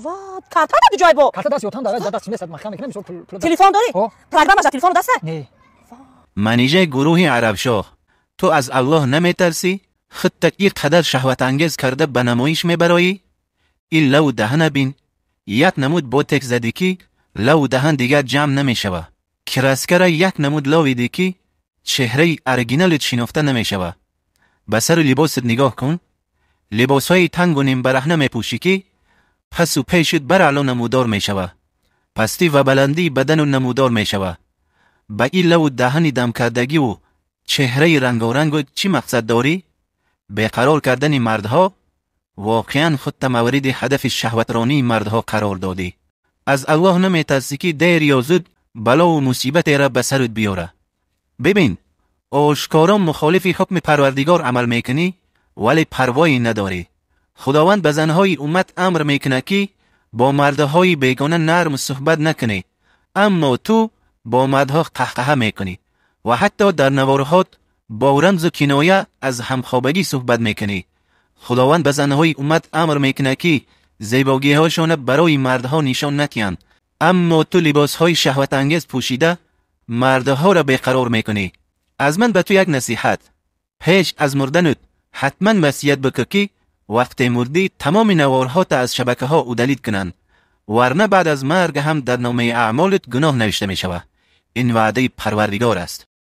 وا کارت داد جای با کارت دست یوتان داره دست میسد مخام میکنه میشه پول تلفن داری پروگرامش تلفن دسته نه منیژه گروه عربشاه، تو از الله نمیترسی؟ خودت یک قدر شهوت انگیز کرده به نمایش میبرایی؟ این لو دهن بین، یک نمود بوتک زدی که لو دهن دیگر جمع نمیشوه. کراسکر یک نمود لوی دی که چهره ارگینال شناخته نمیشوه. به سر لباست نگاه کن، لباس های تنگ و نیم برهنه میپوشی که پس و پیشت برعلا نمودار میشوه. پستی و بلندی بدن و نمودار میشوه. با این لو دهن دم کردگی و چهره رنگارنگ چی مقصد داری؟ بیقرار کردن مردها؟ واقعا خودت مورد هدف شهوترانی مردها قرار دادی. از الله نمیترسی که دیر یا زود بلا و مصیبت را به سرت بیاره. ببین، آشکارا مخالف حکم پروردگار عمل میکنی ولی پروایی نداری. خداوند به زنهای امت امر میکنه که با مردهای بیگانه نرم صحبت نکنی، اما تو با مردها قهقه میکنی و حتی در نوارهات با رمز و کنایه از همخوابگی صحبت میکنی. خداوند به زنهای امت امر میکنه که زیباگی هاشون برای مردها نشان نتین، اما تو لباس های شهوت انگیز پوشیده مردها را بیقرار میکنی. از من به تو یک نصیحت، پیش از مردنت حتما وصیت بکن که وقت مردی تمام نوارهات از شبکه ها او دلیت کنن، ورنه بعد از مرگ هم در نامه اعمالت گناه نوشته می شود. این وعده پروردگار است.